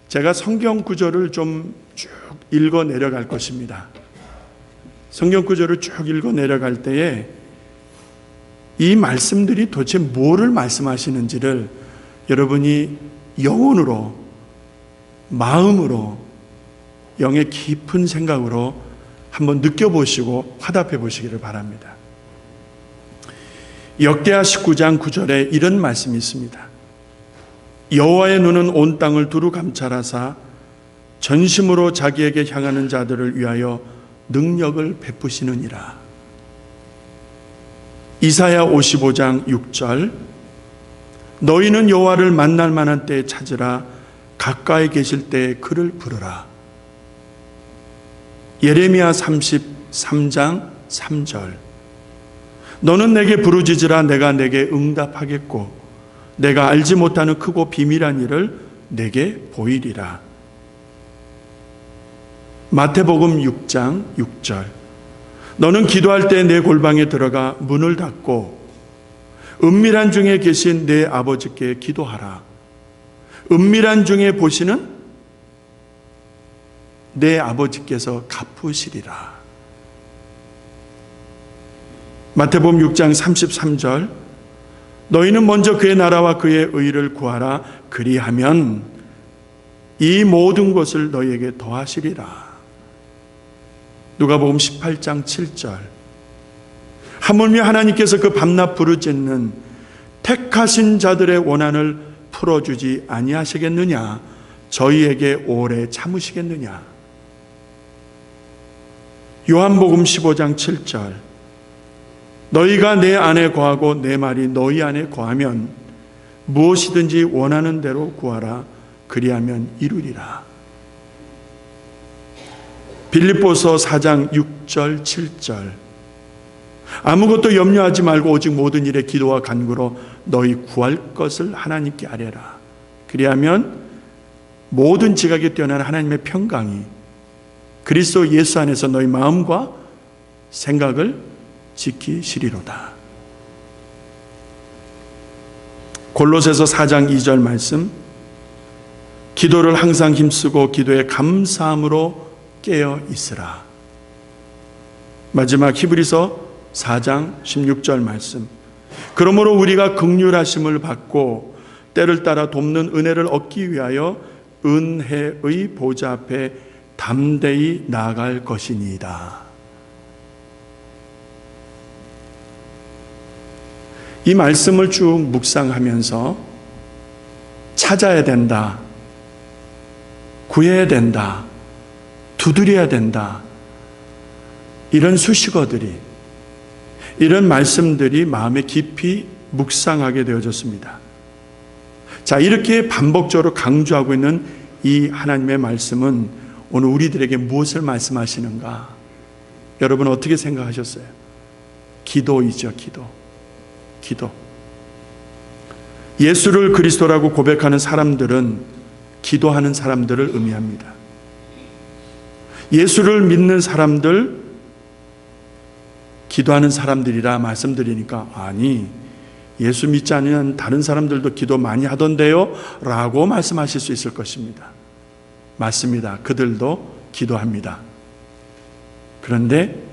제가 성경 구절을 좀 쭉 읽어 내려갈 것입니다. 성경 구절을 쭉 읽어 내려갈 때에 이 말씀들이 도대체 뭐를 말씀하시는지를 여러분이 영혼으로, 마음으로, 영의 깊은 생각으로 한번 느껴보시고 화답해 보시기를 바랍니다. 역대하 19장 9절에 이런 말씀이 있습니다. 여호와의 눈은 온 땅을 두루 감찰하사 전심으로 자기에게 향하는 자들을 위하여 능력을 베푸시느니라. 이사야 55장 6절 너희는 여호와를 만날 만한 때에 찾으라. 가까이 계실 때에 그를 부르라. 예레미야 33장 3절 너는 내게 부르짖으라. 내가 내게 응답하겠고 내가 알지 못하는 크고 비밀한 일을 내게 보이리라. 마태복음 6장 6절 너는 기도할 때 내 골방에 들어가 문을 닫고 은밀한 중에 계신 내 아버지께 기도하라. 은밀한 중에 보시는 내 아버지께서 갚으시리라. 마태복음 6장 33절 너희는 먼저 그의 나라와 그의 의를 구하라. 그리하면 이 모든 것을 너희에게 더하시리라. 누가복음 18장 7절 하물며 하나님께서 그 밤낮 부르짖는 택하신 자들의 원한을 풀어주지 아니하시겠느냐. 저희에게 오래 참으시겠느냐. 요한복음 15장 7절 너희가 내 안에 거하고 내 말이 너희 안에 거하면 무엇이든지 원하는 대로 구하라. 그리하면 이루리라. 빌립보서 4장 6절 7절 아무것도 염려하지 말고 오직 모든 일에 기도와 간구로 너희 구할 것을 하나님께 아뢰라. 그리하면 모든 지각에 뛰어난 하나님의 평강이 그리스도 예수 안에서 너희 마음과 생각을 지키시리로다. 골로새서 4장 2절 말씀 기도를 항상 힘쓰고 기도에 감사함으로 깨어 있으라. 마지막 히브리서 4장 16절 말씀 그러므로 우리가 긍휼하심을 받고 때를 따라 돕는 은혜를 얻기 위하여 은혜의 보좌 앞에 담대히 나아갈 것이니이다. 이 말씀을 쭉 묵상하면서 찾아야 된다, 구해야 된다, 두드려야 된다, 이런 수식어들이, 이런 말씀들이 마음에 깊이 묵상하게 되어졌습니다. 자, 이렇게 반복적으로 강조하고 있는 이 하나님의 말씀은 오늘 우리들에게 무엇을 말씀하시는가? 여러분 어떻게 생각하셨어요? 기도이죠, 기도. 예수를 그리스도라고 고백하는 사람들은 기도하는 사람들을 의미합니다. 예수를 믿는 사람들, 기도하는 사람들이라 말씀드리니까 아니, 예수 믿지 않는 다른 사람들도 기도 많이 하던데요? 라고 말씀하실 수 있을 것입니다. 맞습니다. 그들도 기도합니다. 그런데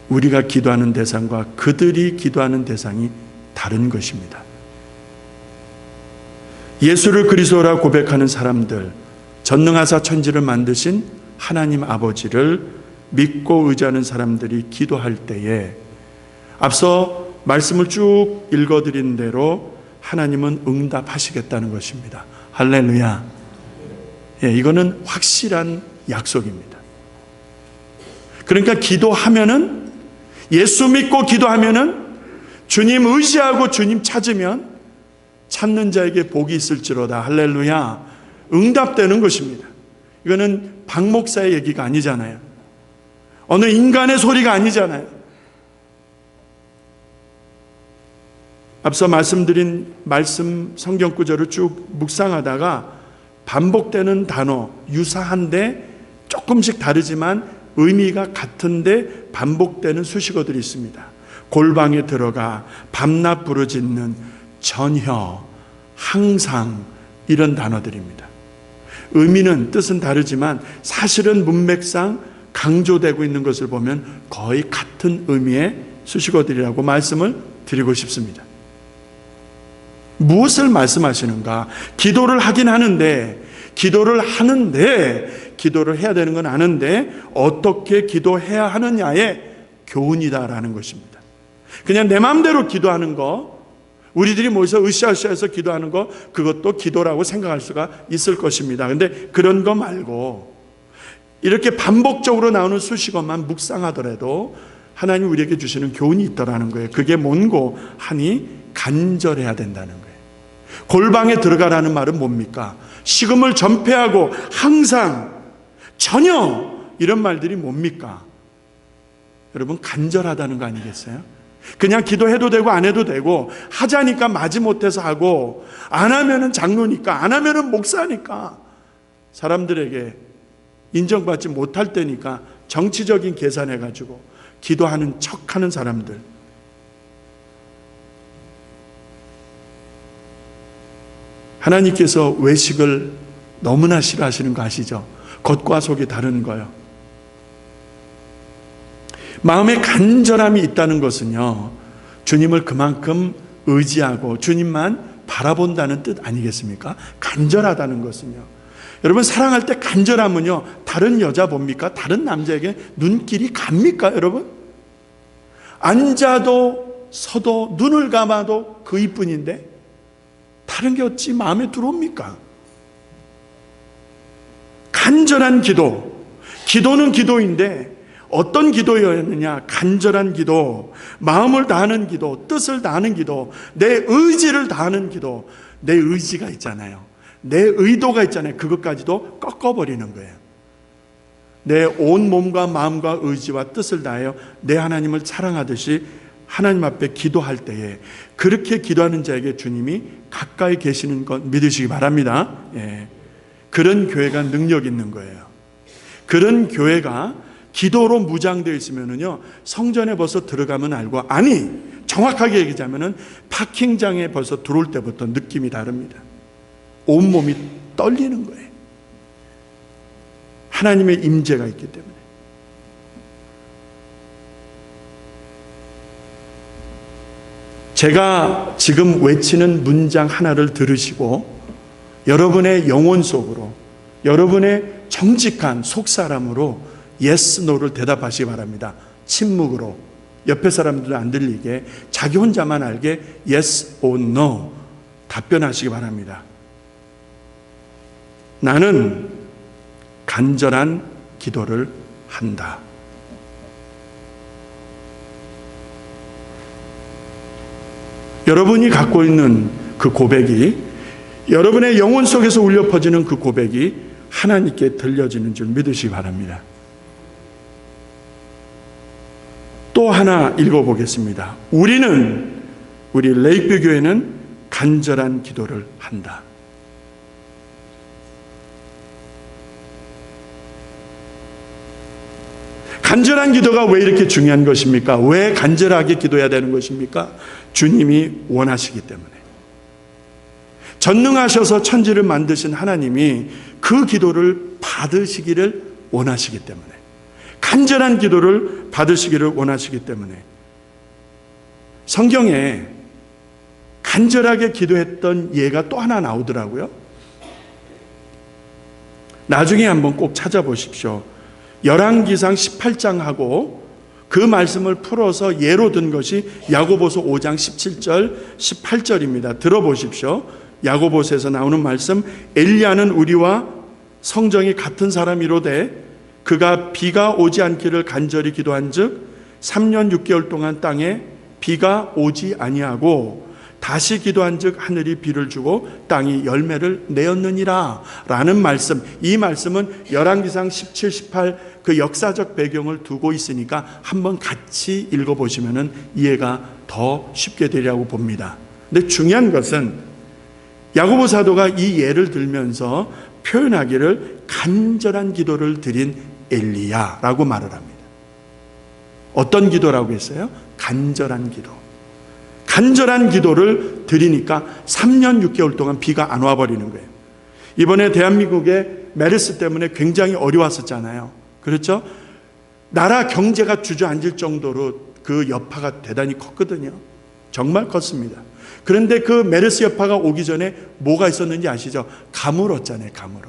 우리가 기도하는 대상과 그들이 기도하는 대상이 다른 것입니다. 예수를 그리스도라 고백하는 사람들, 전능하사 천지를 만드신 하나님 아버지를 믿고 의지하는 사람들이 기도할 때에 앞서 말씀을 쭉 읽어드린 대로 하나님은 응답하시겠다는 것입니다. 할렐루야. 예, 이거는 확실한 약속입니다. 그러니까 기도하면은, 예수 믿고 기도하면은, 주님 의지하고 주님 찾으면 찾는 자에게 복이 있을지로다. 할렐루야. 응답되는 것입니다. 이거는 박 목사의 얘기가 아니잖아요. 어느 인간의 소리가 아니잖아요. 앞서 말씀드린 말씀 성경 구절을 쭉 묵상하다가 반복되는 단어, 유사한데 조금씩 다르지만 의미가 같은데 반복되는 수식어들이 있습니다. 골방에 들어가, 밤낮 부르짖는, 전혀, 항상, 이런 단어들입니다. 의미는 뜻은 다르지만 사실은 문맥상 강조되고 있는 것을 보면 거의 같은 의미의 수식어들이라고 말씀을 드리고 싶습니다. 무엇을 말씀하시는가? 기도를 하긴 하는데, 기도를 해야 되는 건 아는데 어떻게 기도해야 하느냐의 교훈이다라는 것입니다. 그냥 내 마음대로 기도하는 거, 우리들이 모여서 으쌰으쌰해서 기도하는 거, 그것도 기도라고 생각할 수가 있을 것입니다. 그런데 그런 거 말고 이렇게 반복적으로 나오는 수식어만 묵상하더라도 하나님 우리에게 주시는 교훈이 있다라는 거예요. 그게 뭔고 하니 간절해야 된다는 거예요. 골방에 들어가라는 말은 뭡니까? 식음을 전폐하고 항상 전혀 이런 말들이 뭡니까? 여러분, 간절하다는 거 아니겠어요? 그냥 기도해도 되고 안 해도 되고, 하자니까 마지못해서 하고, 안 하면은 장로니까, 안 하면은 목사니까, 사람들에게 인정받지 못할 때니까 정치적인 계산해가지고 기도하는 척하는 사람들, 하나님께서 외식을 너무나 싫어하시는 거 아시죠? 겉과 속이 다른 거요. 마음에 간절함이 있다는 것은요, 주님을 그만큼 의지하고 주님만 바라본다는 뜻 아니겠습니까? 간절하다는 것은요. 여러분, 사랑할 때 간절함은요, 다른 여자 봅니까? 다른 남자에게 눈길이 갑니까, 여러분? 앉아도 서도 눈을 감아도 그 이뿐인데 다른 게 어찌 마음에 들어옵니까? 간절한 기도, 기도는 기도인데 어떤 기도였느냐? 간절한 기도, 마음을 다하는 기도, 뜻을 다하는 기도, 내 의지를 다하는 기도. 내 의지가 있잖아요, 내 의도가 있잖아요. 그것까지도 꺾어버리는 거예요. 내 온 몸과 마음과 의지와 뜻을 다하여 내 하나님을 사랑하듯이 하나님 앞에 기도할 때에, 그렇게 기도하는 자에게 주님이 가까이 계시는 것 믿으시기 바랍니다. 예. 그런 교회가 능력 있는 거예요. 그런 교회가 기도로 무장되어 있으면은요, 성전에 벌써 들어가면 알고, 아니, 정확하게 얘기하자면은 파킹장에 벌써 들어올 때부터 느낌이 다릅니다. 온몸이 떨리는 거예요. 하나님의 임재가 있기 때문에. 제가 지금 외치는 문장 하나를 들으시고 여러분의 영혼 속으로, 여러분의 정직한 속사람으로 yes, no를 대답하시기 바랍니다. 침묵으로, 옆에 사람들은 안 들리게 자기 혼자만 알게 yes or no 답변하시기 바랍니다. 나는 간절한 기도를 한다. 여러분이 갖고 있는 그 고백이, 여러분의 영혼 속에서 울려 퍼지는 그 고백이 하나님께 들려지는 줄 믿으시기 바랍니다. 또 하나 읽어보겠습니다. 우리 레이크 교회는 간절한 기도를 한다. 간절한 기도가 왜 이렇게 중요한 것입니까? 왜 간절하게 기도해야 되는 것입니까? 주님이 원하시기 때문에. 전능하셔서 천지를 만드신 하나님이 그 기도를 받으시기를 원하시기 때문에, 간절한 기도를 받으시기를 원하시기 때문에, 성경에 간절하게 기도했던 예가 또 하나 나오더라고요. 나중에 한번 꼭 찾아보십시오. 열왕기상 18장하고 그 말씀을 풀어서 예로 든 것이 야고보서 5장 17절 18절입니다. 들어보십시오. 야고보서에서 나오는 말씀, 엘리야는 우리와 성정이 같은 사람이로되 그가 비가 오지 않기를 간절히 기도한즉 3년 6개월 동안 땅에 비가 오지 아니하고 다시 기도한즉 하늘이 비를 주고 땅이 열매를 내었느니라 라는 말씀, 이 말씀은 열왕기상 17, 18 그 역사적 배경을 두고 있으니까 한번 같이 읽어보시면 이해가 더 쉽게 되리라고 봅니다. 근데 중요한 것은 야고보 사도가 이 예를 들면서 표현하기를 간절한 기도를 드린 엘리야라고 말을 합니다. 어떤 기도라고 했어요? 간절한 기도. 간절한 기도를 드리니까 3년 6개월 동안 비가 안 와버리는 거예요. 이번에 대한민국의 메르스 때문에 굉장히 어려웠었잖아요. 그렇죠? 나라 경제가 주저앉을 정도로 그 여파가 대단히 컸거든요. 정말 컸습니다. 그런데 그 메르스 여파가 오기 전에 뭐가 있었는지 아시죠? 가물었잖아요. 가물어.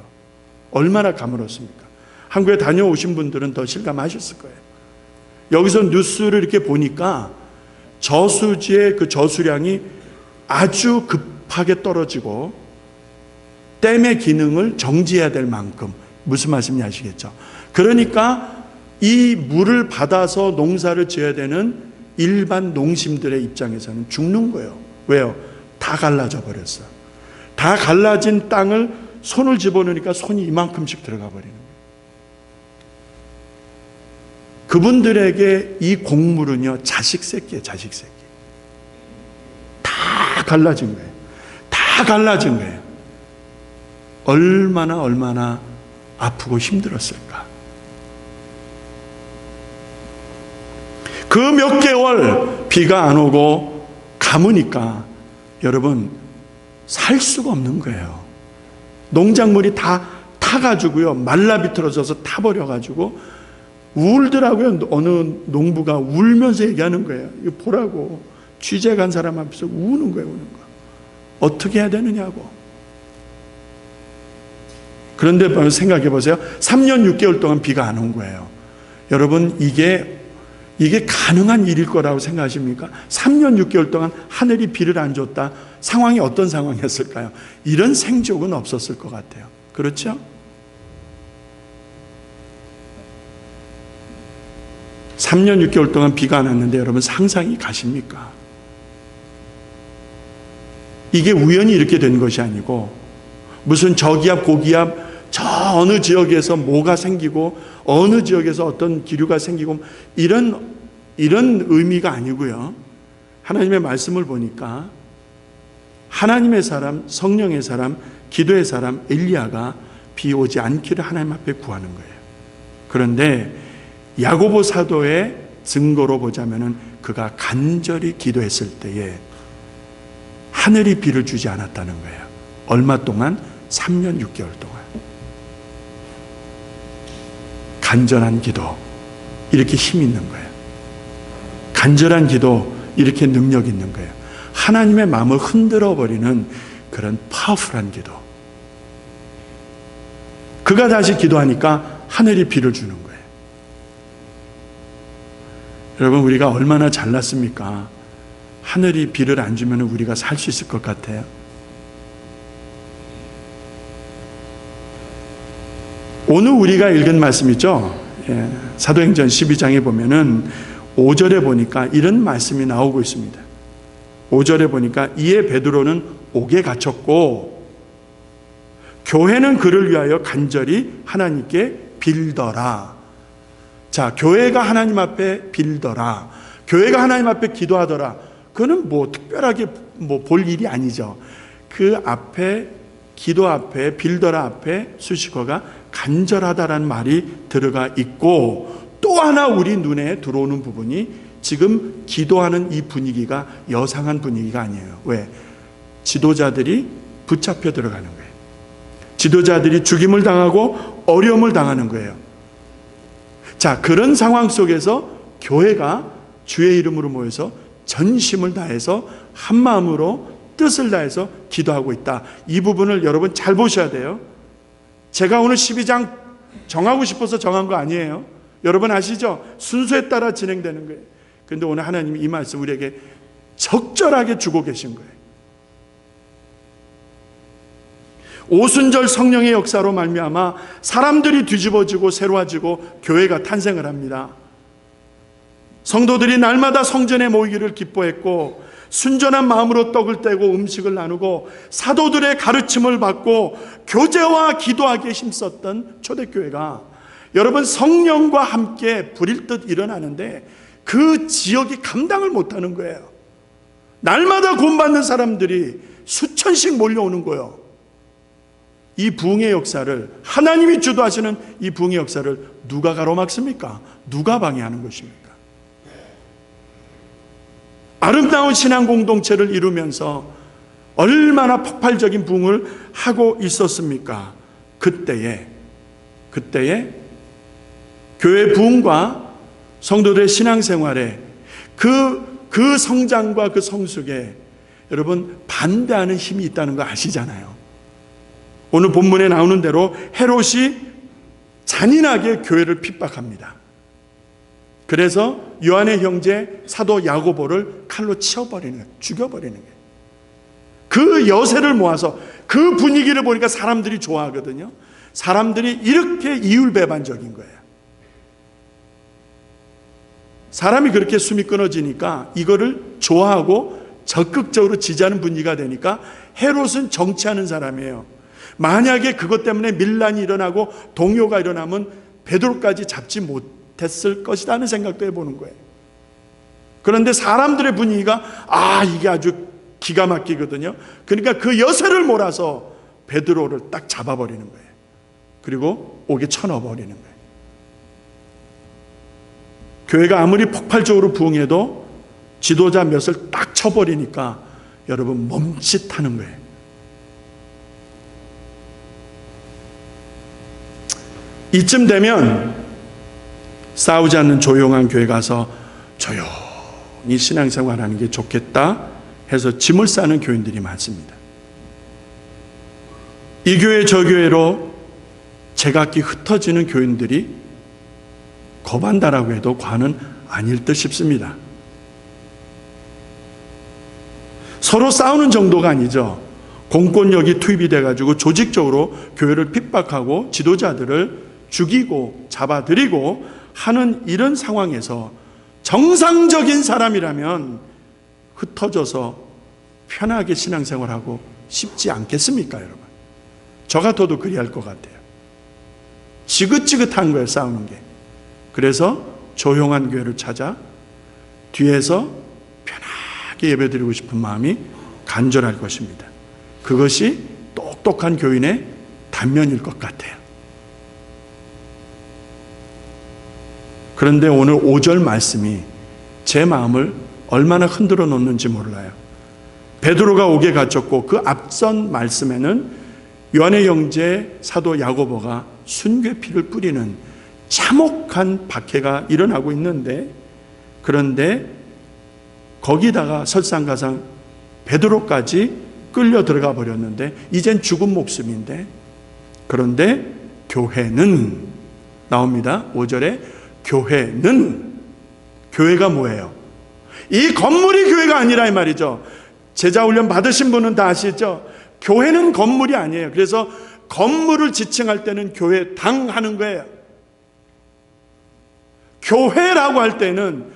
얼마나 가물었습니까? 한국에 다녀오신 분들은 더 실감하셨을 거예요. 여기서 뉴스를 이렇게 보니까 저수지의 그 저수량이 아주 급하게 떨어지고 댐의 기능을 정지해야 될 만큼, 무슨 말씀인지 아시겠죠? 그러니까 이 물을 받아서 농사를 지어야 되는 일반 농심들의 입장에서는 죽는 거예요. 왜요? 다 갈라져 버렸어요. 다 갈라진 땅을 손을 집어넣으니까 손이 이만큼씩 들어가 버리는 거예요. 그분들에게 이 곡물은요, 자식 새끼예요. 자식 새끼. 다 갈라진 거예요. 다 갈라진 거예요. 얼마나 아프고 힘들었을까. 그 몇 개월 비가 안 오고 가무니까 여러분 살 수가 없는 거예요. 농작물이 다 타가지고요, 말라 비틀어져서 타버려가지고 울더라고요. 어느 농부가 울면서 얘기하는 거예요. 이거 보라고. 취재 간 사람 앞에서 우는 거예요. 우는 거. 어떻게 해야 되느냐고. 그런데 생각해 보세요. 3년 6개월 동안 비가 안 온 거예요. 여러분 이게 가능한 일일 거라고 생각하십니까? 3년 6개월 동안 하늘이 비를 안 줬다. 상황이 어떤 상황이었을까요? 이런 생족은 없었을 것 같아요. 그렇죠? 3년 6개월 동안 비가 안 왔는데 여러분 상상이 가십니까? 이게 우연히 이렇게 된 것이 아니고 무슨 저기압 고기압 저 어느 지역에서 뭐가 생기고 어느 지역에서 어떤 기류가 생기고 이런 의미가 아니고요. 하나님의 말씀을 보니까 하나님의 사람, 성령의 사람, 기도의 사람 엘리야가 비 오지 않기를 하나님 앞에 구하는 거예요. 그런데 야고보 사도의 증거로 보자면은 그가 간절히 기도했을 때에 하늘이 비를 주지 않았다는 거예요. 얼마 동안? 3년 6개월 동안. 간절한 기도, 이렇게 힘 있는 거예요. 간절한 기도, 이렇게 능력 있는 거예요. 하나님의 마음을 흔들어 버리는 그런 파워풀한 기도. 그가 다시 기도하니까 하늘이 비를 주는 거예요. 여러분 우리가 얼마나 잘났습니까? 하늘이 비를 안 주면 우리가 살 수 있을 것 같아요? 오늘 우리가 읽은 말씀이죠. 사도행전 12장에 보면은 5절에 보니까 이런 말씀이 나오고 있습니다. 5절에 보니까 이에 베드로는 옥에 갇혔고 교회는 그를 위하여 간절히 하나님께 빌더라. 자, 교회가 하나님 앞에 빌더라. 교회가 하나님 앞에 기도하더라. 그거는 뭐 특별하게 볼 일이 아니죠. 그 앞에 기도 앞에 빌더라 앞에 수식어가 간절하다라는 말이 들어가 있고 또 하나 우리 눈에 들어오는 부분이 지금 기도하는 이 분위기가 여상한 분위기가 아니에요. 왜? 지도자들이 붙잡혀 들어가는 거예요. 지도자들이 죽임을 당하고 어려움을 당하는 거예요. 자, 그런 상황 속에서 교회가 주의 이름으로 모여서 전심을 다해서 한 마음으로 뜻을 다해서 기도하고 있다. 이 부분을 여러분 잘 보셔야 돼요. 제가 오늘 12장 정하고 싶어서 정한 거 아니에요. 여러분 아시죠? 순서에 따라 진행되는 거예요. 그런데 오늘 하나님이 이 말씀 우리에게 적절하게 주고 계신 거예요. 오순절 성령의 역사로 말미암아 사람들이 뒤집어지고 새로워지고 교회가 탄생을 합니다. 성도들이 날마다 성전에 모이기를 기뻐했고 순전한 마음으로 떡을 떼고 음식을 나누고 사도들의 가르침을 받고 교제와 기도하기에 힘썼던 초대교회가 여러분 성령과 함께 불일 듯 일어나는데 그 지역이 감당을 못하는 거예요. 날마다 구원받는 사람들이 수천씩 몰려오는 거예요. 이 부흥의 역사를 하나님이 주도하시는 이 부흥의 역사를 누가 가로막습니까? 누가 방해하는 것입니까? 아름다운 신앙 공동체를 이루면서 얼마나 폭발적인 부흥을 하고 있었습니까? 그때에 교회 부흥과 성도들의 신앙생활에 그 성장과 그 성숙에 여러분 반대하는 힘이 있다는 거 아시잖아요. 오늘 본문에 나오는 대로 헤롯이 잔인하게 교회를 핍박합니다. 그래서 요한의 형제 사도 야고보를 칼로 치어버리는 거예요. 죽여버리는 거예요. 그 여세를 모아서 그 분위기를 보니까 사람들이 좋아하거든요. 사람들이 이렇게 이율배반적인 거예요. 사람이 그렇게 숨이 끊어지니까 이거를 좋아하고 적극적으로 지지하는 분위기가 되니까 헤롯은 정치하는 사람이에요. 만약에 그것 때문에 밀란이 일어나고 동요가 일어나면 베드로까지 잡지 못했을 것이라는 생각도 해보는 거예요. 그런데 사람들의 분위기가 이게 아주 기가 막히거든요. 그러니까 그 여세를 몰아서 베드로를 딱 잡아버리는 거예요. 그리고 옥에 쳐넣어버리는 거예요. 교회가 아무리 폭발적으로 부흥해도 지도자 몇을 딱 쳐버리니까 여러분 멈칫하는 거예요. 이쯤 되면 싸우지 않는 조용한 교회 가서 조용히 신앙생활하는 게 좋겠다 해서 짐을 싸는 교인들이 많습니다. 이 교회 저 교회로 제각기 흩어지는 교인들이 거반다라고 해도 과는 아닐 듯 싶습니다. 서로 싸우는 정도가 아니죠. 공권력이 투입이 돼가지고 조직적으로 교회를 핍박하고 지도자들을 죽이고 잡아들이고 하는 이런 상황에서 정상적인 사람이라면 흩어져서 편하게 신앙생활하고 싶지 않겠습니까, 여러분? 저 같아도 그리할 것 같아요. 지긋지긋한 거예요, 싸우는 게. 그래서 조용한 교회를 찾아 뒤에서 편하게 예배드리고 싶은 마음이 간절할 것입니다. 그것이 똑똑한 교인의 단면일 것 같아요. 그런데 오늘 5절 말씀이 제 마음을 얼마나 흔들어 놓는지 몰라요. 베드로가 옥에 갇혔고 그 앞선 말씀에는 요한의 형제 사도 야고보가 순괴피를 뿌리는 참혹한 박해가 일어나고 있는데, 그런데 거기다가 설상가상 베드로까지 끌려 들어가 버렸는데 이젠 죽은 목숨인데, 그런데 교회는 나옵니다. 5절에 교회는, 교회가 뭐예요? 이 건물이 교회가 아니라 이 말이죠. 제자훈련 받으신 분은 다 아시죠? 교회는 건물이 아니에요. 그래서 건물을 지칭할 때는 교회당 하는 거예요. 교회라고 할 때는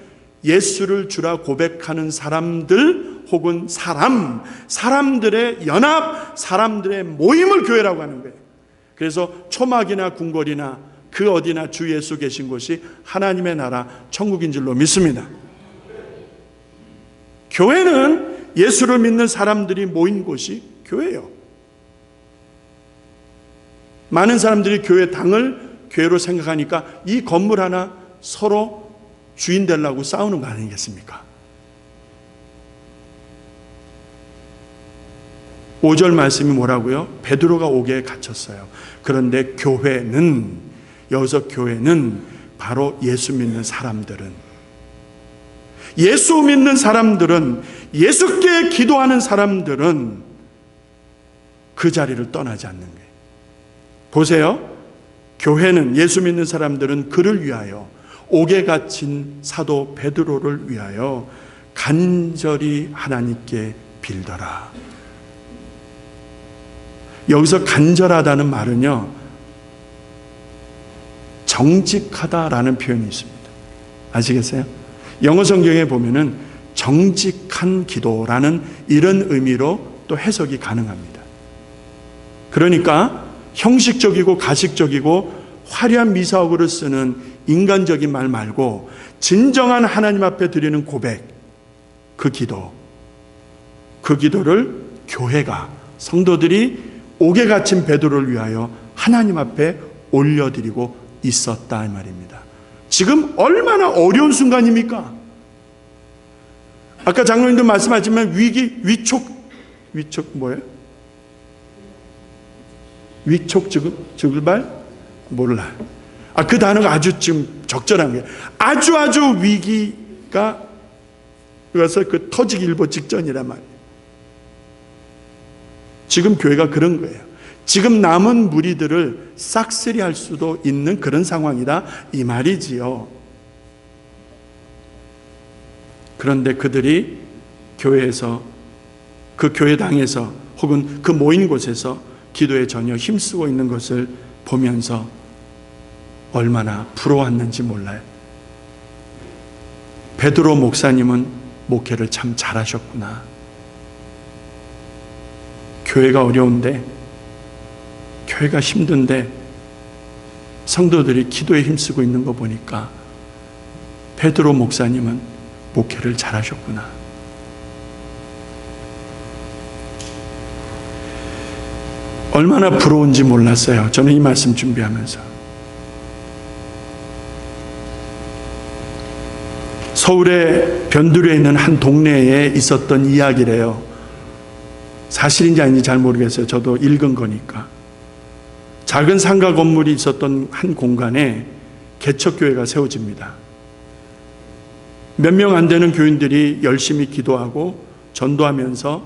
예수를 주라 고백하는 사람들 혹은 사람들의 연합, 사람들의 모임을 교회라고 하는 거예요. 그래서 초막이나 궁궐이나 그 어디나 주 예수 계신 곳이 하나님의 나라 천국인 줄로 믿습니다. 교회는 예수를 믿는 사람들이 모인 곳이 교회예요. 많은 사람들이 교회 당을 교회로 생각하니까 이 건물 하나 서로 주인 되려고 싸우는 거 아니겠습니까? 5절 말씀이 뭐라고요? 베드로가 옥에 갇혔어요. 그런데 교회는, 여기서 교회는 바로 예수 믿는 사람들은, 예수 믿는 사람들은, 예수께 기도하는 사람들은 그 자리를 떠나지 않는 거예요. 보세요. 교회는, 예수 믿는 사람들은 그를 위하여, 옥에 갇힌 사도 베드로를 위하여 간절히 하나님께 빌더라. 여기서 간절하다는 말은요, 정직하다라는 표현이 있습니다. 아시겠어요? 영어 성경에 보면은 정직한 기도라는 이런 의미로 또 해석이 가능합니다. 그러니까 형식적이고 가식적이고 화려한 미사어구를 쓰는 인간적인 말 말고 진정한 하나님 앞에 드리는 고백, 그 기도를 교회가, 성도들이 옥에 갇힌 베드로를 위하여 하나님 앞에 올려드리고 있었다 이 말입니다. 지금 얼마나 어려운 순간입니까? 아까 장로님도 말씀하셨지만 위촉 뭐예요? 위촉 즉을발? 몰라. 그 단어가 아주 지금 적절한 거예요. 아주 위기가 그래서 그 터지기 일보 직전이란 말이에요. 지금 교회가 그런 거예요. 지금 남은 무리들을 싹쓸이할 수도 있는 그런 상황이다 이 말이지요. 그런데 그들이 교회에서, 그 교회당에서 혹은 그 모인 곳에서 기도에 전혀 힘쓰고 있는 것을 보면서 얼마나 부러웠는지 몰라요. 베드로 목사님은 목회를 참 잘하셨구나. 교회가 어려운데, 교회가 힘든데 성도들이 기도에 힘쓰고 있는 거 보니까 베드로 목사님은 목회를 잘하셨구나. 얼마나 부러운지 몰랐어요. 저는 이 말씀 준비하면서. 서울의 변두리에 있는 한 동네에 있었던 이야기래요. 사실인지 아닌지 잘 모르겠어요. 저도 읽은 거니까. 작은 상가 건물이 있었던 한 공간에 개척교회가 세워집니다. 몇 명 안 되는 교인들이 열심히 기도하고 전도하면서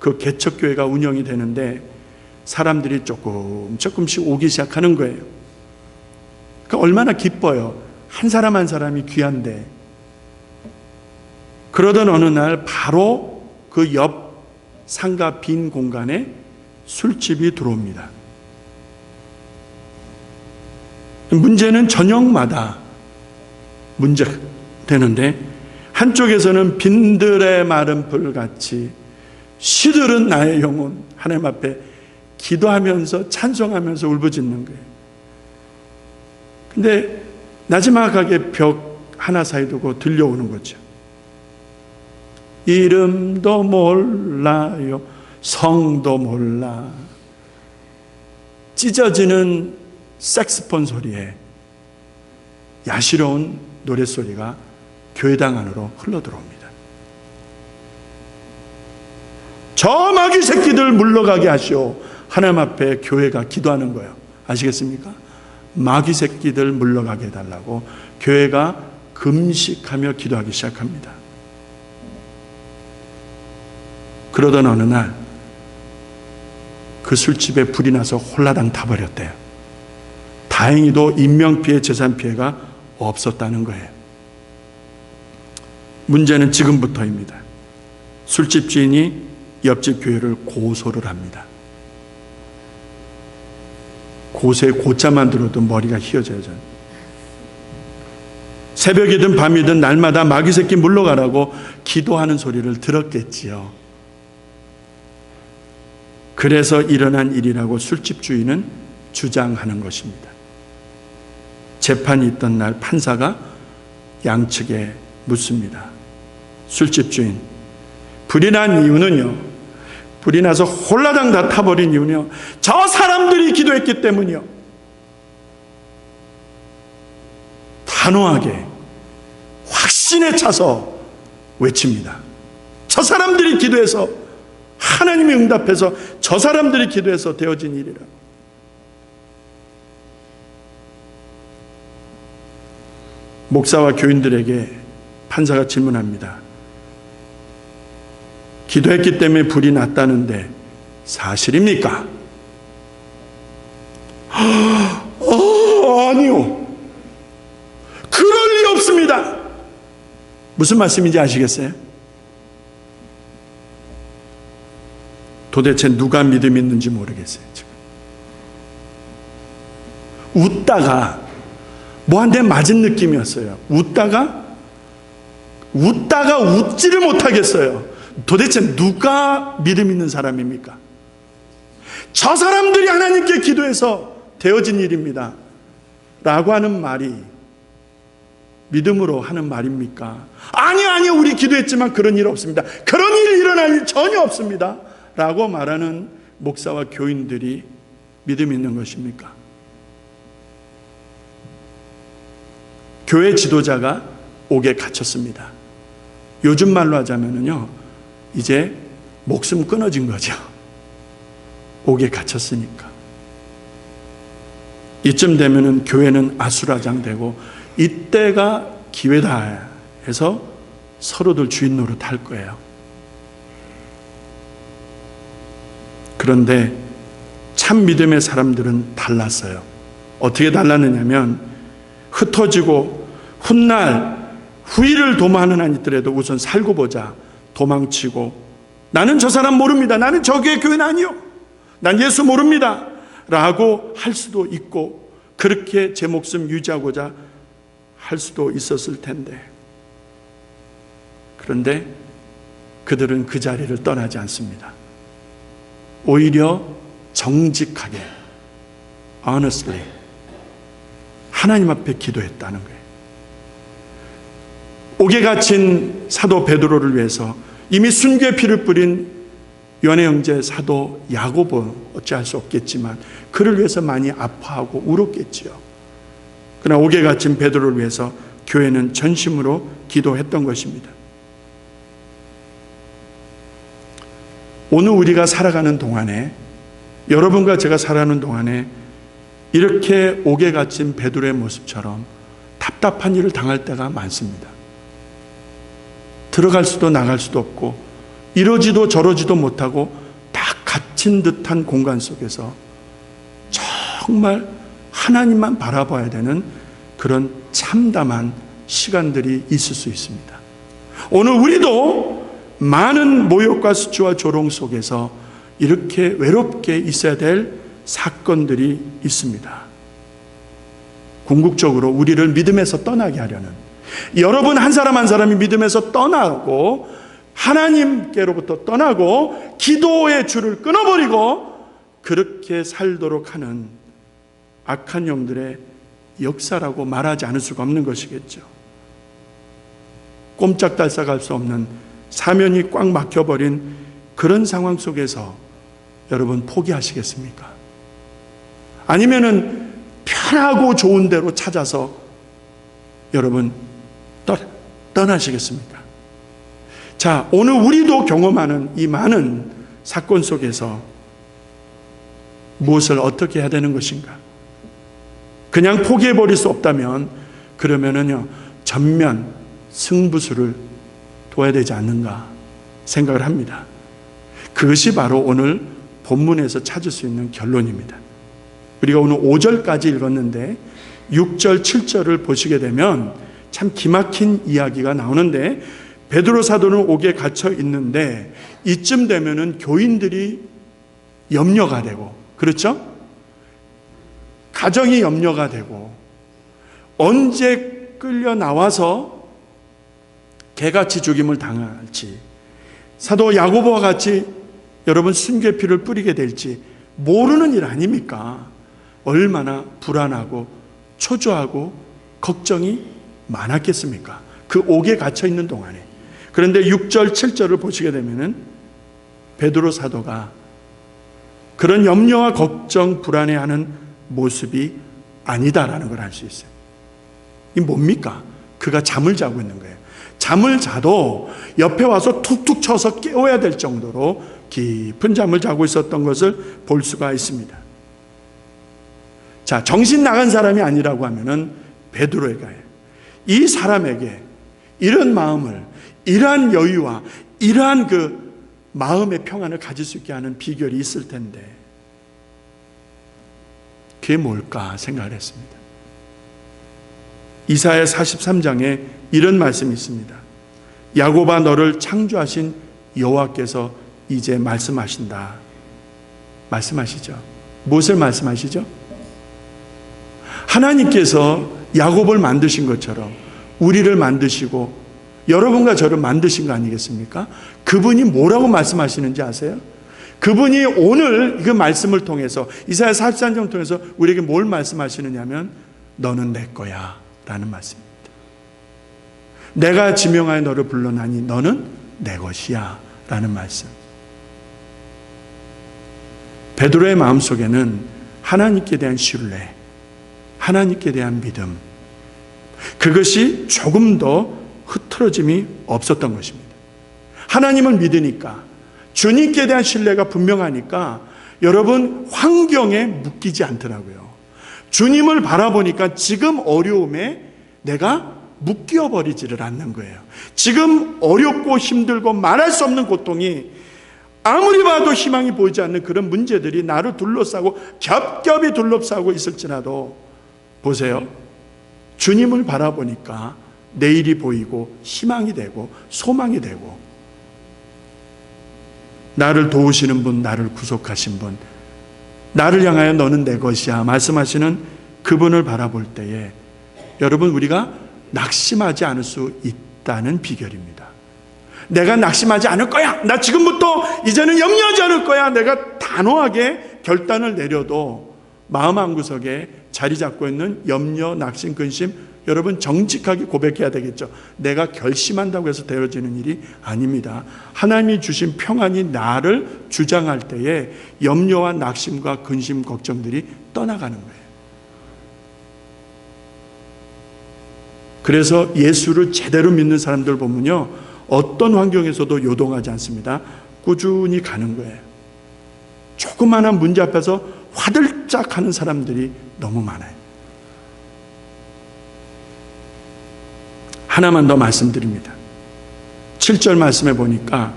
그 개척교회가 운영이 되는데 사람들이 조금씩 오기 시작하는 거예요. 그러니까 얼마나 기뻐요. 한 사람 한 사람이 귀한데. 그러던 어느 날 바로 그 옆 상가 빈 공간에 술집이 들어옵니다. 문제는 저녁마다 문제가 되는데 한쪽에서는 빈들의 마른 불같이 시들은 나의 영혼 하나님 앞에 기도하면서 찬송하면서 울부짖는 거예요. 근데 나지막하게 벽 하나 사이 두고 들려오는 거죠. 이름도 몰라요, 성도 몰라. 찢어지는 색스폰 소리에 야시러운 노랫소리가 교회당 안으로 흘러들어옵니다. 저 마귀 새끼들 물러가게 하시오. 하나님 앞에 교회가 기도하는 거예요. 아시겠습니까? 마귀 새끼들 물러가게 해달라고 교회가 금식하며 기도하기 시작합니다. 그러던 어느 날 그 술집에 불이 나서 홀라당 타버렸대요. 다행히도 인명피해, 재산피해가 없었다는 거예요. 문제는 지금부터입니다. 술집 주인이 옆집 교회를 고소를 합니다. 고소의 고자만 들어도 머리가 휘어져요. 저는. 새벽이든 밤이든 날마다 마귀 새끼 물러가라고 기도하는 소리를 들었겠지요. 그래서 일어난 일이라고 술집 주인은 주장하는 것입니다. 재판이 있던 날 판사가 양측에 묻습니다. 술집 주인, 불이 난 이유는요, 불이 나서 홀라당 다 타버린 이유는요, 저 사람들이 기도했기 때문이요. 단호하게 확신에 차서 외칩니다. 저 사람들이 기도해서, 하나님이 응답해서 저 사람들이 기도해서 되어진 일이라. 목사와 교인들에게 판사가 질문합니다. 기도했기 때문에 불이 났다는데 사실입니까? 아니요. 그럴 리 없습니다. 무슨 말씀인지 아시겠어요? 도대체 누가 믿음 있는지 모르겠어요. 지금. 웃다가 뭐 한 대 맞은 느낌이었어요. 웃다가 웃지를 못하겠어요. 도대체 누가 믿음 있는 사람입니까? 저 사람들이 하나님께 기도해서 되어진 일입니다 라고 하는 말이 믿음으로 하는 말입니까? 아니요, 우리 기도했지만 그런 일 없습니다. 그런 일 일어날 일 전혀 없습니다 라고 말하는 목사와 교인들이 믿음 있는 것입니까? 교회 지도자가 옥에 갇혔습니다. 요즘 말로 하자면요, 이제 목숨 끊어진 거죠. 옥에 갇혔으니까. 이쯤 되면은 교회는 아수라장되고 이때가 기회다 해서 서로들 주인 노릇할 거예요. 그런데 참 믿음의 사람들은 달랐어요. 어떻게 달랐느냐면 흩어지고 훗날 후일을 도모하는 한 있더라도 우선 살고 보자. 도망치고 나는 저 사람 모릅니다. 나는 저 교회는 아니요. 난 예수 모릅니다. 라고 할 수도 있고 그렇게 제 목숨 유지하고자 할 수도 있었을 텐데 그런데 그들은 그 자리를 떠나지 않습니다. 오히려 정직하게 honestly 하나님 앞에 기도했다는 거예요. 옥에 갇힌 사도 베드로를 위해서 이미 순교의 피를 뿌린 요한의 형제 사도 야고보 어찌할 수 없겠지만 그를 위해서 많이 아파하고 울었겠지요. 그러나 옥에 갇힌 베드로를 위해서 교회는 전심으로 기도했던 것입니다. 오늘 우리가 살아가는 동안에 여러분과 제가 살아가는 동안에 이렇게 옥에 갇힌 베드로의 모습처럼 답답한 일을 당할 때가 많습니다. 들어갈 수도 나갈 수도 없고 이러지도 저러지도 못하고 딱 갇힌 듯한 공간 속에서 정말 하나님만 바라봐야 되는 그런 참담한 시간들이 있을 수 있습니다. 오늘 우리도 많은 모욕과 수치와 조롱 속에서 이렇게 외롭게 있어야 될 사건들이 있습니다. 궁극적으로 우리를 믿음에서 떠나게 하려는 여러분 한 사람 한 사람이 믿음에서 떠나고 하나님께로부터 떠나고 기도의 줄을 끊어버리고 그렇게 살도록 하는 악한 영들의 역사라고 말하지 않을 수가 없는 것이겠죠. 꼼짝달싹할 수 없는 사면이 꽉 막혀버린 그런 상황 속에서 여러분 포기하시겠습니까? 아니면은 편하고 좋은 데로 찾아서 여러분 떠나시겠습니까? 자, 오늘 우리도 경험하는 이 많은 사건 속에서 무엇을 어떻게 해야 되는 것인가? 그냥 포기해버릴 수 없다면 그러면은요 전면 승부수를 둬야 되지 않는가 생각을 합니다. 그것이 바로 오늘 본문에서 찾을 수 있는 결론입니다. 우리가 오늘 5절까지 읽었는데 6절, 7절을 보시게 되면 참 기막힌 이야기가 나오는데 베드로 사도는 옥에 갇혀 있는데 이쯤 되면은 교인들이 염려가 되고 그렇죠? 가정이 염려가 되고 언제 끌려 나와서 개같이 죽임을 당할지 사도 야고보와 같이 여러분 순교의 피를 뿌리게 될지 모르는 일 아닙니까? 얼마나 불안하고 초조하고 걱정이 많았겠습니까? 그 옥에 갇혀 있는 동안에. 그런데 6절, 7절을 보시게 되면은 베드로 사도가 그런 염려와 걱정, 불안해하는 모습이 아니다라는 걸 알 수 있어요. 이게 뭡니까? 그가 잠을 자고 있는 거예요. 잠을 자도 옆에 와서 툭툭 쳐서 깨워야 될 정도로 깊은 잠을 자고 있었던 것을 볼 수가 있습니다. 자, 정신 나간 사람이 아니라고 하면은 베드로에게 이 사람에게 이런 마음을, 이러한 여유와 이러한 그 마음의 평안을 가질 수 있게 하는 비결이 있을 텐데 그게 뭘까 생각을 했습니다. 이사야 43장에 이런 말씀이 있습니다. 야곱아 너를 창조하신 여호와께서 이제 말씀하신다. 말씀하시죠. 무엇을 말씀하시죠? 하나님께서 야곱을 만드신 것처럼 우리를 만드시고 여러분과 저를 만드신 거 아니겠습니까? 그분이 뭐라고 말씀하시는지 아세요? 그분이 오늘 그 말씀을 통해서 이사야 43장을 통해서 우리에게 뭘 말씀하시느냐면 너는 내 거야 라는 말씀입니다. 내가 지명하여 너를 불러나니 너는 내 것이야 라는 말씀. 베드로의 마음속에는 하나님께 대한 신뢰, 하나님께 대한 믿음, 그것이 조금 더 흐트러짐이 없었던 것입니다. 하나님을 믿으니까 주님께 대한 신뢰가 분명하니까 여러분 환경에 묶이지 않더라고요. 주님을 바라보니까 지금 어려움에 내가 묶여버리지를 않는 거예요. 지금 어렵고 힘들고 말할 수 없는 고통이 아무리 봐도 희망이 보이지 않는 그런 문제들이 나를 둘러싸고 겹겹이 둘러싸고 있을지라도 보세요. 주님을 바라보니까 내일이 보이고 희망이 되고 소망이 되고 나를 도우시는 분, 나를 구속하신 분, 나를 향하여 너는 내 것이야 말씀하시는 그분을 바라볼 때에 여러분 우리가 낙심하지 않을 수 있다는 비결입니다. 내가 낙심하지 않을 거야. 나 지금부터 이제는 염려하지 않을 거야. 내가 단호하게 결단을 내려도 마음 한구석에 자리 잡고 있는 염려, 낙심, 근심 여러분 정직하게 고백해야 되겠죠. 내가 결심한다고 해서 되어지는 일이 아닙니다. 하나님이 주신 평안이 나를 주장할 때에 염려와 낙심과 근심, 걱정들이 떠나가는 거예요. 그래서 예수를 제대로 믿는 사람들 보면요, 어떤 환경에서도 요동하지 않습니다. 꾸준히 가는 거예요. 조그마한 문제 앞에서 화들짝 하는 사람들이 너무 많아요. 하나만 더 말씀드립니다. 7절 말씀에 보니까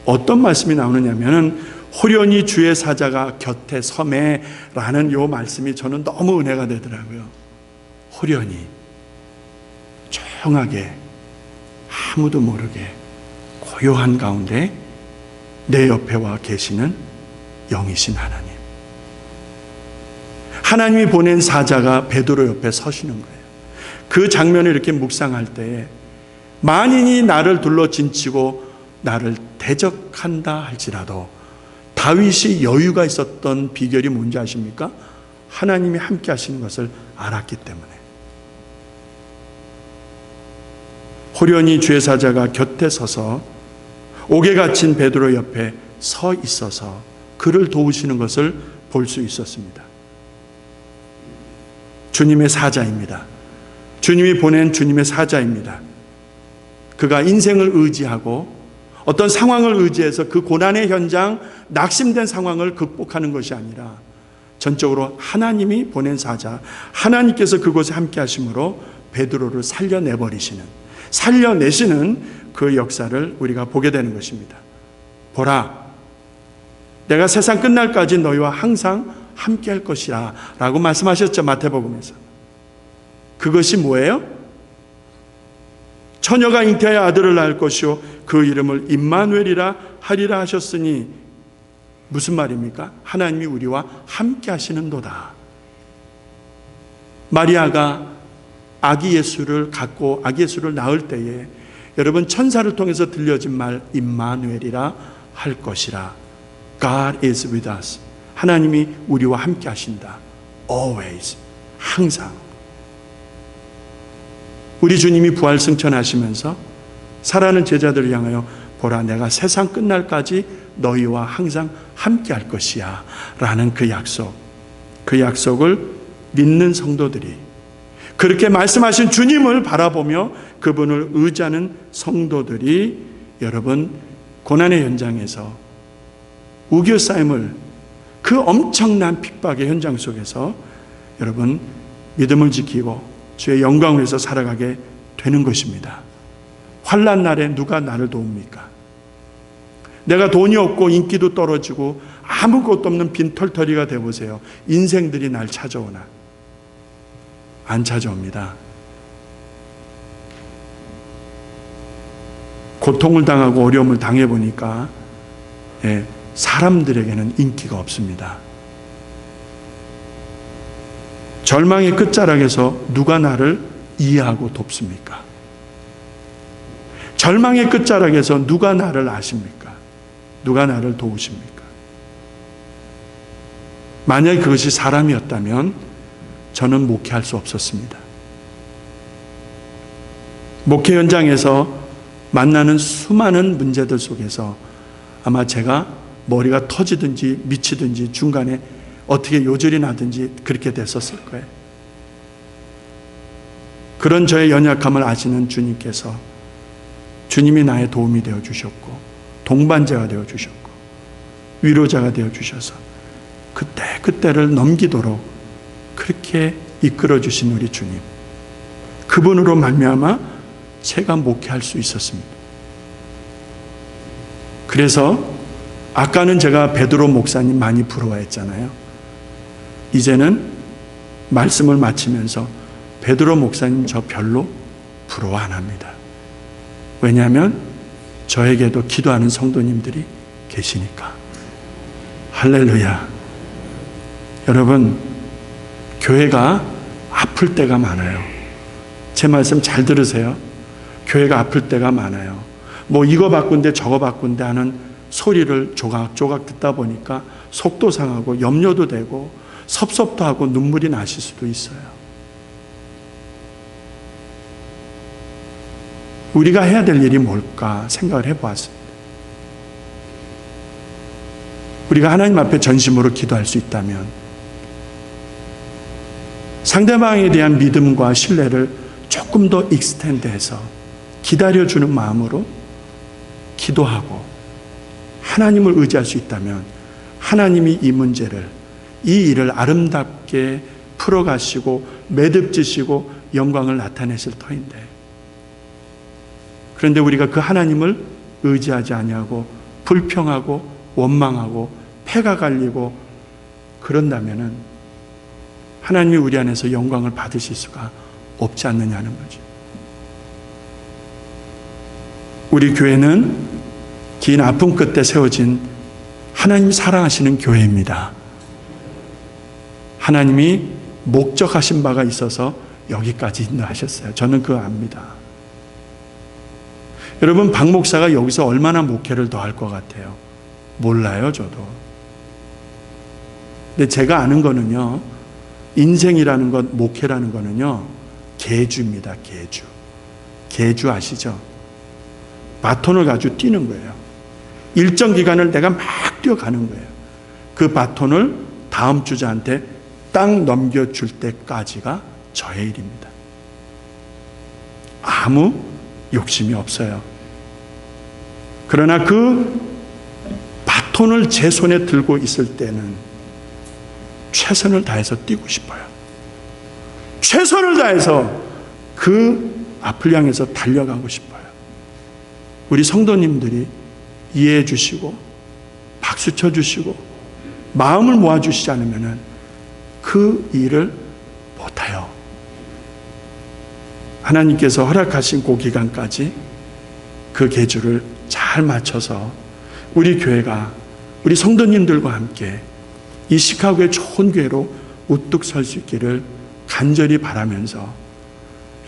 어떤 말씀이 나오느냐면 호련히 주의 사자가 곁에 섬에 라는 요 말씀이 저는 너무 은혜가 되더라고요. 호련히 조용하게 아무도 모르게 고요한 가운데 내 옆에 와 계시는 영이신 하나님. 하나님이 보낸 사자가 베드로 옆에 서시는 거예요. 그 장면을 이렇게 묵상할 때에 만인이 나를 둘러 진치고 나를 대적한다 할지라도 다윗이 여유가 있었던 비결이 뭔지 아십니까? 하나님이 함께 하시는 것을 알았기 때문에. 호련히 주의 사자가 곁에 서서 옥에 갇힌 베드로 옆에 서 있어서 그를 도우시는 것을 볼 수 있었습니다. 주님의 사자입니다. 주님이 보낸 주님의 사자입니다. 그가 인생을 의지하고 어떤 상황을 의지해서 그 고난의 현장, 낙심된 상황을 극복하는 것이 아니라 전적으로 하나님이 보낸 사자, 하나님께서 그곳에 함께 하심으로 베드로를 살려내시는 그 역사를 우리가 보게 되는 것입니다. 보라, 내가 세상 끝날까지 너희와 항상 함께 할 것이라 라고 말씀하셨죠. 마태복음에서. 그것이 뭐예요? 처녀가 잉태하여 아들을 낳을 것이요 그 이름을 임마누엘이라 하리라 하셨으니 무슨 말입니까? 하나님이 우리와 함께 하시는도다. 마리아가 아기 예수를 갖고 아기 예수를 낳을 때에 여러분 천사를 통해서 들려진 말 임마누엘이라 할 것이라. God is with us. 하나님이 우리와 함께 하신다. Always. 항상. 우리 주님이 부활 승천하시면서 살아가는 제자들을 향하여 보라, 내가 세상 끝날까지 너희와 항상 함께 할 것이야 라는 그 약속을 믿는 성도들이, 그렇게 말씀하신 주님을 바라보며 그분을 의지하는 성도들이 여러분 고난의 현장에서 우겨싸임을, 그 엄청난 핍박의 현장 속에서 여러분 믿음을 지키고 주의 영광을 위해서 살아가게 되는 것입니다. 환난 날에 누가 나를 도웁니까? 내가 돈이 없고 인기도 떨어지고 아무것도 없는 빈털터리가 되어보세요. 인생들이 날 찾아오나? 안 찾아옵니다. 고통을 당하고 어려움을 당해보니까 사람들에게는 인기가 없습니다. 절망의 끝자락에서 누가 나를 이해하고 돕습니까? 절망의 끝자락에서 누가 나를 아십니까? 누가 나를 도우십니까? 만약에 그것이 사람이었다면 저는 목회할 수 없었습니다. 목회 현장에서 만나는 수많은 문제들 속에서 아마 제가 머리가 터지든지 미치든지 중간에 어떻게 요절이 나든지 그렇게 됐었을 거예요. 그런 저의 연약함을 아시는 주님께서, 주님이 나의 도움이 되어 주셨고 동반자가 되어 주셨고 위로자가 되어 주셔서 그때를 넘기도록 그렇게 이끌어 주신 우리 주님, 그분으로 말미암아 제가 목회할 수 있었습니다. 그래서 아까는 제가 베드로 목사님 많이 부러워했잖아요. 이제는 말씀을 마치면서 베드로 목사님 저 별로 부러워 안 합니다. 왜냐하면 저에게도 기도하는 성도님들이 계시니까. 할렐루야. 여러분, 교회가 아플 때가 많아요. 제 말씀 잘 들으세요. 교회가 아플 때가 많아요. 뭐 이거 바꾼대 저거 바꾼대 하는 소리를 조각조각 듣다 보니까 속도 상하고 염려도 되고 섭섭도 하고 눈물이 나실 수도 있어요. 우리가 해야 될 일이 뭘까 생각을 해보았습니다. 우리가 하나님 앞에 전심으로 기도할 수 있다면 상대방에 대한 믿음과 신뢰를 조금 더 익스텐드해서 기다려주는 마음으로 기도하고 하나님을 의지할 수 있다면 하나님이 이 문제를, 이 일을 아름답게 풀어가시고 매듭지시고 영광을 나타내실 터인데, 그런데 우리가 그 하나님을 의지하지 아니하고 불평하고 원망하고 패가 갈리고 그런다면은 하나님이 우리 안에서 영광을 받으실 수가 없지 않느냐는 거죠. 우리 교회는 긴 아픔 끝에 세워진 하나님이 사랑하시는 교회입니다. 하나님이 목적하신 바가 있어서 여기까지 인도하셨어요. 저는 그거 압니다. 여러분, 박 목사가 여기서 얼마나 목회를 더 할 것 같아요? 몰라요, 저도. 근데 제가 아는 거는요, 인생이라는 것, 목회라는 거는요, 계주입니다, 계주. 계주 아시죠? 바톤을 가지고 뛰는 거예요. 일정 기간을 내가 막 뛰어가는 거예요. 그 바톤을 다음 주자한테 딱 넘겨줄 때까지가 저의 일입니다. 아무 욕심이 없어요. 그러나 그 바톤을 제 손에 들고 있을 때는 최선을 다해서 뛰고 싶어요. 최선을 다해서 그 앞을 향해서 달려가고 싶어요. 우리 성도님들이 이해해 주시고 박수 쳐 주시고 마음을 모아 주시지 않으면 그 일을 못해요. 하나님께서 허락하신 그 기간까지 그 계주를 잘 맞춰서 우리 교회가 우리 성도님들과 함께 이 시카고의 좋은 교회로 우뚝 설 수 있기를 간절히 바라면서,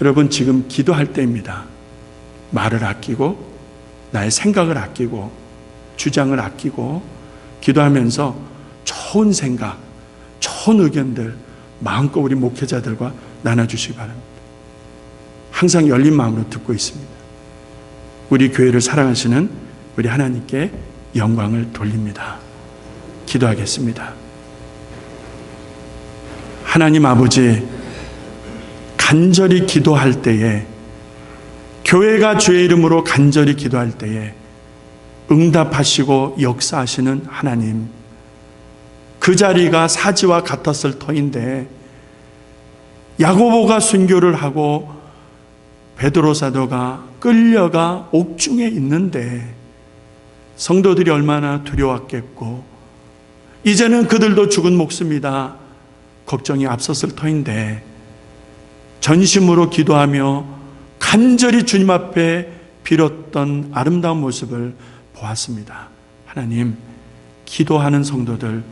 여러분, 지금 기도할 때입니다. 말을 아끼고 나의 생각을 아끼고 주장을 아끼고 기도하면서 좋은 생각, 좋은 의견들 마음껏 우리 목회자들과 나눠주시기 바랍니다. 항상 열린 마음으로 듣고 있습니다. 우리 교회를 사랑하시는 우리 하나님께 영광을 돌립니다. 기도하겠습니다. 하나님 아버지, 간절히 기도할 때에, 교회가 주의 이름으로 간절히 기도할 때에 응답하시고 역사하시는 하나님, 그 자리가 사지와 같았을 터인데 야고보가 순교를 하고 베드로 사도가 끌려가 옥중에 있는데 성도들이 얼마나 두려웠겠고, 이제는 그들도 죽은 목숨이다 걱정이 앞섰을 터인데 전심으로 기도하며 간절히 주님 앞에 빌었던 아름다운 모습을 보았습니다. 하나님, 기도하는 성도들,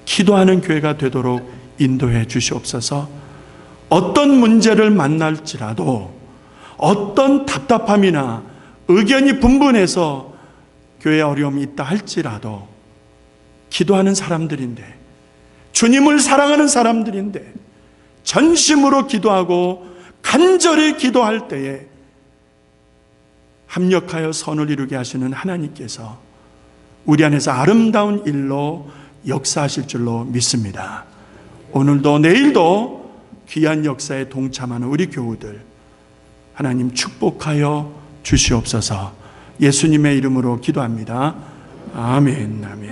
기도하는 교회가 되도록 인도해 주시옵소서. 어떤 문제를 만날지라도, 어떤 답답함이나 의견이 분분해서 교회에 어려움이 있다 할지라도 기도하는 사람들인데, 주님을 사랑하는 사람들인데 전심으로 기도하고 간절히 기도할 때에 합력하여 선을 이루게 하시는 하나님께서 우리 안에서 아름다운 일로 역사하실 줄로 믿습니다. 오늘도 내일도 귀한 역사에 동참하는 우리 교우들 하나님 축복하여 주시옵소서. 예수님의 이름으로 기도합니다. 아멘, 아멘.